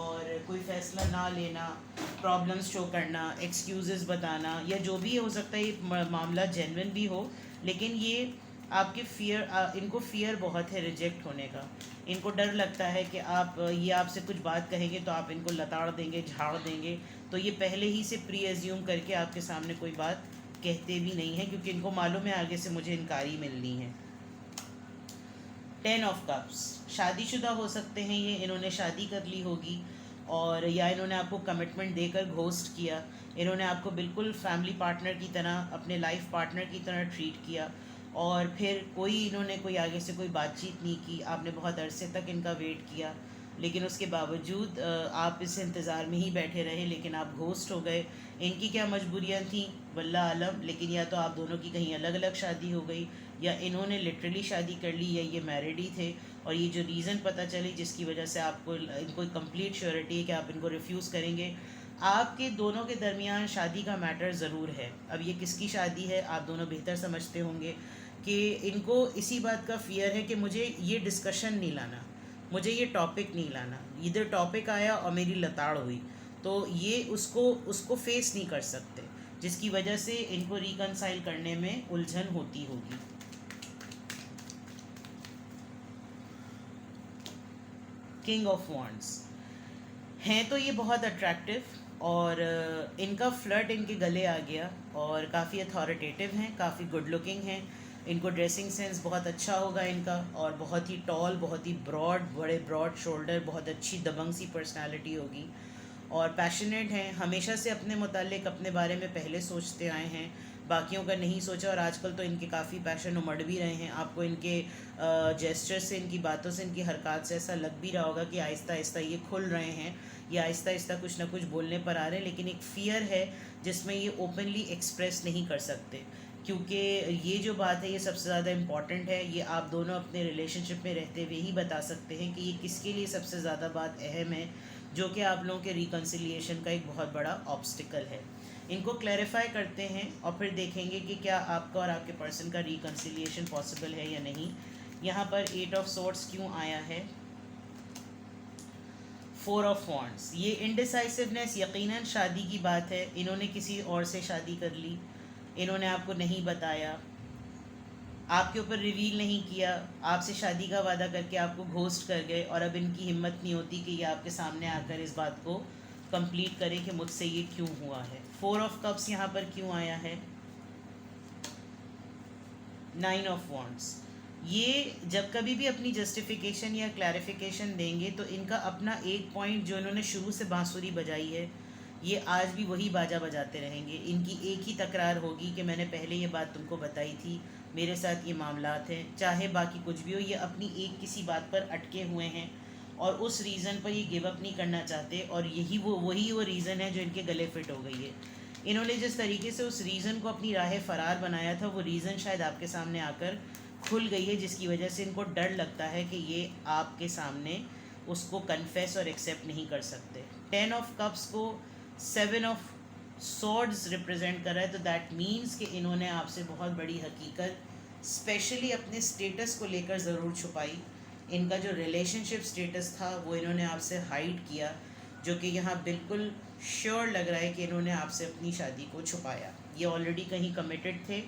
اور کوئی فیصلہ نہ لینا، پرابلمس شو کرنا، ایکسکیوزز بتانا، یا جو بھی ہو سکتا ہے یہ معاملہ جینوین بھی ہو، لیکن یہ آپ کے فیئر، ان کو فیئر بہت ہے ریجیکٹ ہونے کا. ان کو ڈر لگتا ہے کہ یہ آپ سے کچھ بات کہیں گے تو آپ ان کو لتاڑ دیں گے، جھاڑ دیں گے، تو یہ پہلے ہی سے پری ایزیوم کر کے آپ کے سامنے کوئی بات کہتے بھی نہیں ہیں، کیونکہ ان کو معلوم ہے آگے سے مجھے انکاری ملنی ہے. 10 آف کپس، شادی شدہ ہو سکتے ہیں یہ، انہوں نے شادی کر لی ہوگی، اور یا انہوں نے آپ کو کمٹمنٹ دے کر گھوسٹ کیا، انہوں نے آپ کو بالکل فیملی پارٹنر کی طرح، اپنے لائف پارٹنر کی طرح ٹریٹ کیا، اور پھر انہوں نے کوئی آگے سے کوئی بات چیت نہیں کی، آپ نے بہت عرصے تک ان کا ویٹ کیا، لیکن اس کے باوجود آپ اس انتظار میں ہی بیٹھے رہے، لیکن آپ گھوسٹ ہو گئے. ان کی کیا مجبوریاں تھیں واللہ عالم، لیکن یا تو آپ دونوں کی کہیں الگ الگ شادی ہو گئی، یا انہوں نے لٹرلی شادی کر لی، یا یہ میرڈ ہی تھے، اور یہ جو ریزن پتہ چلی جس کی وجہ سے آپ کو ان کو کمپلیٹ شیورٹی ہے کہ آپ ان کو ریفیوز کریں گے. آپ کے دونوں کے درمیان شادی کا میٹر ضرور ہے. اب یہ کس کی شادی ہے آپ دونوں بہتر سمجھتے ہوں گے، کہ ان کو اسی بات کا فیئر ہے کہ مجھے یہ ڈسکشن نہیں لانا، مجھے یہ ٹاپک نہیں لانا، ادھر ٹاپک آیا اور میری لتاڑ ہوئی، تو یہ اس کو فیس نہیں کر سکتے، جس کی وجہ سے ان کو ریکنسائل کرنے میں الجھن ہوتی ہوگی. کنگ آف وانڈس ہیں تو یہ بہت اٹریکٹیو، اور ان کا فلرٹ ان کے گلے آ گیا، اور کافی اتھارٹیٹیو ہیں، کافی گڈ لکنگ ہیں، ان کو ڈریسنگ سینس بہت اچھا ہوگا ان کا، اور بہت ہی ٹال، بہت ہی بڑے براڈ شولڈر، بہت اچھی دبنگ سی پرسنالٹی ہوگی، اور پیشنیٹ ہیں، ہمیشہ سے اپنے متعلق اپنے بارے میں پہلے سوچتے آئے ہیں، باقیوں کا نہیں سوچا، اور آج کل تو ان کے کافی پیشن امڑ بھی رہے ہیں. آپ کو ان کے جیسچر سے، ان کی باتوں سے، ان کی حرکات سے ایسا لگ بھی رہا ہوگا کہ آہستہ آہستہ یہ کھل رہے ہیں، یا آہستہ آہستہ کچھ نہ کچھ بولنے پر آ رہے ہیں، لیکن ایک فیئر ہے جس میں یہ اوپنلی ایکسپریس نہیں کر سکتے، کیونکہ یہ جو بات ہے یہ سب سے زیادہ امپورٹنٹ ہے. یہ آپ دونوں اپنے ریلیشن شپ میں رہتے ہوئے ہی بتا سکتے ہیں کہ یہ کس کے لیے سب سے زیادہ بات اہم ہے، جو کہ آپ لوگوں کے ریکنسیلیشن کا ایک بہت بڑا آبسٹیکل ہے. ان کو کلیریفائی کرتے ہیں، اور پھر دیکھیں گے کہ کیا آپ کا اور آپ کے پرسن کا ریکنسیلیشن پاسبل ہے یا نہیں. یہاں پر 8 آف سورڈس کیوں آیا ہے؟ 4 آف وانڈس، یہ انڈیسائسونیس یقیناً شادی کی بات ہے. انہوں نے کسی اور سے شادی کر لی، انہوں نے آپ کو نہیں بتایا، آپ کے اوپر ریویل نہیں کیا، آپ سے شادی کا وعدہ کر کے آپ کو گھوسٹ کر گئے، اور اب ان کی ہمت نہیں ہوتی کہ یہ آپ کے سامنے آ کر اس بات کو کمپلیٹ کریں کہ مجھ سے یہ کیوں ہوا ہے. 4 آف کپس یہاں پر کیوں آیا ہے؟ 9 آف وانڈس، یہ جب کبھی بھی اپنی جسٹیفیکیشن یا کلیریفیکیشن دیں گے تو ان کا اپنا ایک پوائنٹ جو انہوں نے شروع سے بانسری بجائی ہے، یہ آج بھی وہی باجا بجاتے رہیں گے. ان کی ایک ہی تکرار ہوگی کہ میں نے پہلے یہ بات تم کو بتائی تھی، میرے ساتھ یہ معاملات ہیں، چاہے باقی کچھ بھی ہو. یہ اپنی ایک کسی بات پر اٹکے ہوئے ہیں، اور اس ریزن پر یہ گیو اپ نہیں کرنا چاہتے، اور وہی وہ ریزن ہے جو ان کے گلے فٹ ہو گئی ہے. انہوں نے جس طریقے سے اس ریزن کو اپنی راہ فرار بنایا تھا، وہ ریزن شاید آپ کے سامنے آ کر کھل گئی ہے، جس کی وجہ سے ان کو ڈر لگتا ہے کہ یہ آپ کے سامنے اس کو کنفیس اور ایکسیپٹ نہیں کر سکتے. 10 آف کپس کو 7 آف سورڈز ریپرزینٹ کر رہا ہے، تو دیٹ مینس کہ انہوں نے آپ سے بہت بڑی حقیقت اسپیشلی اپنے اسٹیٹس کو لے کر ضرور چھپائی. ان کا جو ریلیشن شپ اسٹیٹس تھا وہ انہوں نے آپ سے ہائڈ کیا، جو کہ یہاں بالکل شیور لگ رہا ہے کہ انہوں نے آپ سے اپنی شادی کو چھپایا. یہ آلریڈی کہیں کمیٹڈ تھے،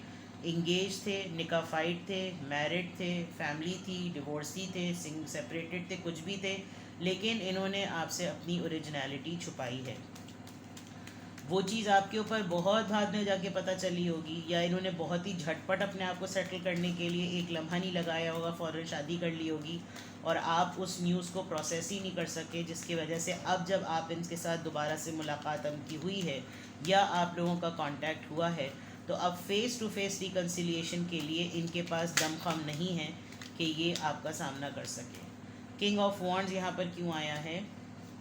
انگیج تھے، نکاح فائٹ تھے، میرڈ تھے، فیملی تھی، ڈیورسی تھے، سیپریٹڈ تھے، کچھ بھی تھے، لیکن انہوں نے آپ سے اپنی اوریجنلٹی چھپائی ہے. وہ چیز آپ کے اوپر بہت بعد میں جا کے پتہ چلی ہوگی، یا انہوں نے بہت ہی جھٹ پٹ اپنے آپ کو سیٹل کرنے کے لیے ایک لمحہ نہیں لگایا ہوگا، فوراً شادی کر لی ہوگی، اور آپ اس نیوز کو پروسیس ہی نہیں کر سکے، جس کی وجہ سے اب جب آپ ان کے ساتھ دوبارہ سے ملاقات ان کی ہوئی ہے، یا آپ لوگوں کا کانٹیکٹ ہوا ہے، تو اب فیس ٹو فیس ریکنسیلیشن کے لیے ان کے پاس دم خم نہیں ہے کہ یہ آپ کا سامنا کر سکے. کنگ آف وانڈز یہاں پر کیوں آیا ہے؟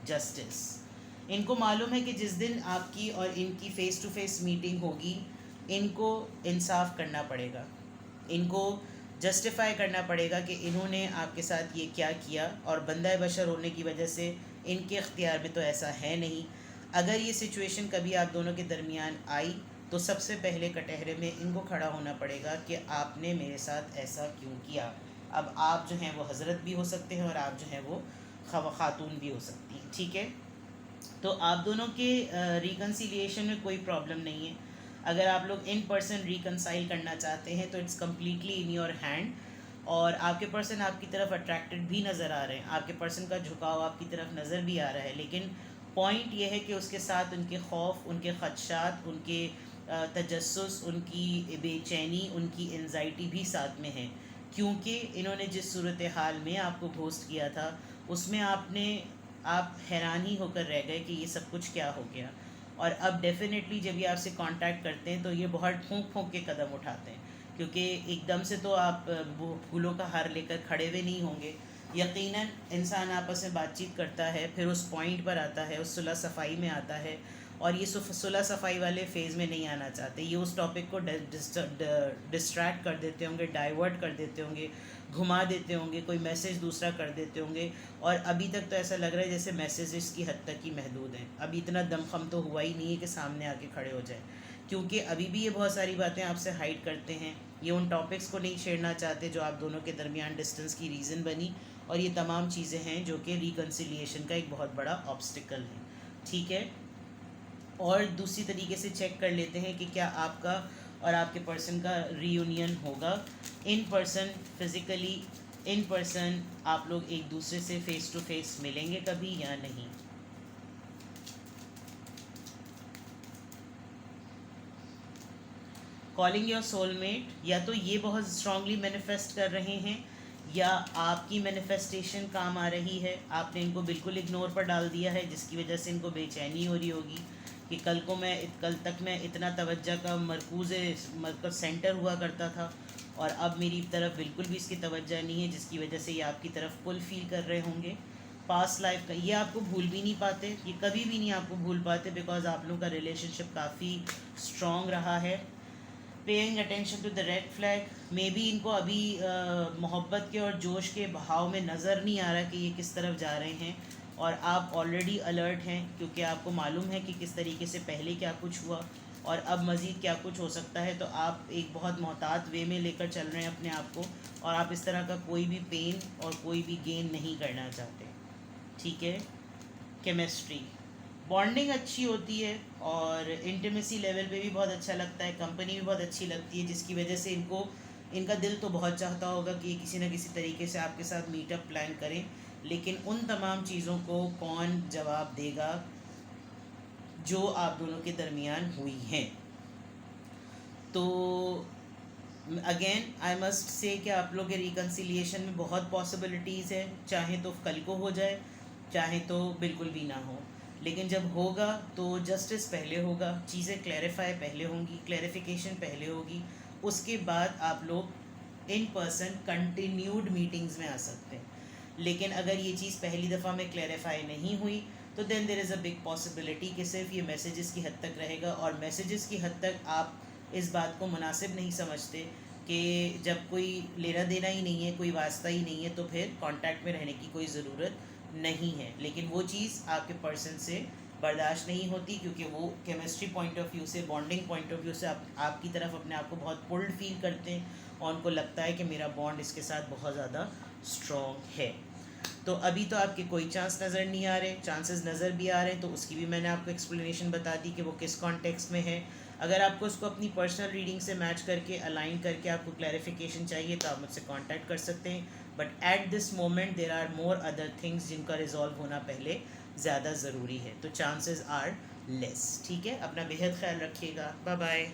جسٹس. ان کو معلوم ہے کہ جس دن آپ کی اور ان کی فیس ٹو فیس میٹنگ ہوگی، ان کو انصاف کرنا پڑے گا، ان کو جسٹیفائی کرنا پڑے گا کہ انہوں نے آپ کے ساتھ یہ کیا کیا، اور بندہ بشر ہونے کی وجہ سے ان کے اختیار میں تو ایسا ہے نہیں. اگر یہ سچویشن کبھی آپ دونوں کے درمیان آئی تو سب سے پہلے کٹہرے میں ان کو کھڑا ہونا پڑے گا کہ آپ نے میرے ساتھ ایسا کیوں کیا. اب آپ جو ہیں وہ حضرت بھی ہو سکتے ہیں، اور آپ جو ہیں وہ خاتون بھی ہو سکتی ہیں، ٹھیک ہے. تو آپ دونوں کے ریکنسیلیشن میں کوئی پرابلم نہیں ہے. اگر آپ لوگ ان پرسن ریکنسائل کرنا چاہتے ہیں تو it's completely in your hand. اور آپ کے پرسن آپ کی طرف اٹریکٹڈ بھی نظر آ رہے ہیں, آپ کے پرسن کا جھکاؤ آپ کی طرف نظر بھی آ رہا ہے, لیکن پوائنٹ یہ ہے کہ اس کے ساتھ ان کے خوف, ان کے خدشات, ان کے تجسس, ان کی بے چینی, ان کی انزائٹی بھی ساتھ میں ہے, کیونکہ انہوں نے جس صورتحال میں آپ کو گھوسٹ کیا تھا اس میں آپ حیران ہی ہو کر رہ گئے کہ یہ سب کچھ کیا ہو گیا. اور اب ڈیفینیٹلی جب یہ آپ سے کانٹیکٹ کرتے ہیں تو یہ بہت پھونک پھونک کے قدم اٹھاتے ہیں, کیونکہ ایک دم سے تو آپ پھولوں کا ہار لے کر کھڑے ہوئے نہیں ہوں گے. یقیناً انسان آپس میں بات چیت کرتا ہے, پھر اس پوائنٹ پر آتا ہے, اس صلح صفائی میں آتا ہے, اور یہ صلح صفائی والے فیز میں نہیں آنا چاہتے. یہ اس ٹاپک کو ڈسٹریکٹ کر دیتے ہوں گے, ڈائیورٹ کر دیتے ہوں گے, گھما دیتے ہوں گے, کوئی میسیج دوسرا کر دیتے ہوں گے. اور ابھی تک تو ایسا لگ رہا ہے جیسے میسیجز کی حد تک ہی محدود ہیں. ابھی اتنا دم خم تو ہوا ہی نہیں ہے کہ سامنے آ کے کھڑے ہو جائیں, کیونکہ ابھی بھی یہ بہت ساری باتیں آپ سے ہائڈ کرتے ہیں. یہ ان ٹاپکس کو نہیں چھیڑنا چاہتے جو آپ دونوں کے درمیان ڈسٹنس کی ریزن بنی, اور یہ تمام چیزیں ہیں جو کہ ریکنسیلیشن کا ایک بہت بڑا آبسٹیکل ہے. ٹھیک ہے, اور دوسری طریقے سے چیک کر لیتے ہیں کہ کیا آپ کا اور آپ کے پرسن کا ری یونین ہوگا in person, physically in person. آپ لوگ ایک دوسرے سے فیس ٹو فیس ملیں گے کبھی یا نہیں. کالنگ یور سول میٹ, یا تو یہ بہت اسٹرانگلی مینیفیسٹ کر رہے ہیں یا آپ کی مینیفیسٹیشن کام آ رہی ہے. آپ نے ان کو بالکل اگنور پر ڈال دیا ہے, جس کی وجہ سے ان کو بے چینی ہو رہی ہوگی کہ کل تک میں اتنا توجہ کا مرکوز سینٹر ہوا کرتا تھا, اور اب میری طرف بالکل بھی اس کی توجہ نہیں ہے, جس کی وجہ سے یہ آپ کی طرف پل فیل کر رہے ہوں گے. پاسٹ لائف کا یہ آپ کو بھول بھی نہیں پاتے, یہ کبھی بھی نہیں آپ کو بھول پاتے, بیکاز آپ لوگوں کا ریلیشن شپ کافی اسٹرانگ رہا ہے. Paying attention to the red flag, maybe ان کو ابھی محبت کے اور جوش کے بہاؤ میں نظر نہیں آ رہا کہ یہ کس طرف جا رہے ہیں, اور آپ آلریڈی الرٹ ہیں کیونکہ آپ کو معلوم ہے کہ کس طریقے سے پہلے کیا کچھ ہوا اور اب مزید کیا کچھ ہو سکتا ہے. تو آپ ایک بہت محتاط وے میں لے کر چل رہے ہیں اپنے آپ کو, اور آپ اس طرح کا کوئی بھی پین اور کوئی بھی گین نہیں کرنا چاہتے. ٹھیک ہے. کیمسٹری, بانڈنگ اچھی ہوتی ہے, اور انٹیمیسی لیول پہ بھی بہت اچھا لگتا ہے, کمپنی بھی بہت اچھی لگتی ہے, جس کی وجہ سے ان کا دل تو بہت چاہتا ہوگا کہ کسی نہ کسی طریقے سے آپ کے ساتھ میٹ اپ پلان کریں. لیکن ان تمام چیزوں کو کون جواب دے گا جو آپ دونوں کے درمیان ہوئی ہیں. تو اگین آئی مسٹ سے کہ آپ لوگ کے ریکنسیلیشن میں بہت پاسبلٹیز ہے, چاہے تو کل کو ہو جائے, چاہے تو بالکل بھی نہ ہو. لیکن جب ہوگا تو جسٹس پہلے ہوگا, چیزیں کلیریفائی پہلے ہوں گی, کلیریفیکیشن پہلے ہوگی, اس کے بعد آپ لوگ ان پرسن کنٹینیوڈ میٹنگز میں آ سکتے ہیں. لیکن اگر یہ چیز پہلی دفعہ میں کلیریفائی نہیں ہوئی تو دین دیر از اے بگ پاسبلٹی کہ صرف یہ میسیجز کی حد تک رہے گا, اور میسیجز کی حد تک آپ اس بات کو مناسب نہیں سمجھتے کہ جب کوئی لینا دینا ہی نہیں ہے, کوئی واسطہ ہی نہیں ہے, تو پھر کانٹیکٹ میں رہنے کی کوئی ضرورت نہیں ہے. لیکن وہ چیز آپ کے پرسن سے برداشت نہیں ہوتی, کیونکہ وہ کیمسٹری پوائنٹ آف ویو سے, بانڈنگ پوائنٹ آف ویو سے آپ کی طرف اپنے آپ کو بہت پلڈ فیل کرتے ہیں, اور ان کو لگتا ہے کہ میرا بانڈ اس کے ساتھ بہت زیادہ اسٹرانگ ہے. تو ابھی تو آپ کے کوئی چانس نظر نہیں آ رہے, چانسز نظر بھی آ رہے ہیں تو اس کی بھی میں نے آپ کو ایکسپلینیشن بتا دی کہ وہ کس کانٹیکسٹ میں ہے. اگر آپ کو اس کو اپنی پرسنل ریڈنگ سے میچ کر کے الائن کر کے آپ کو کلیریفیکیشن چاہیے تو آپ مجھ سے کانٹیکٹ کر سکتے ہیں, but at this moment there are more other things جن کا ریزالو ہونا پہلے زیادہ ضروری ہے, تو چانسز آر لیس. ٹھیک ہے, اپنا بہت خیال رکھیے گا. Bye bye.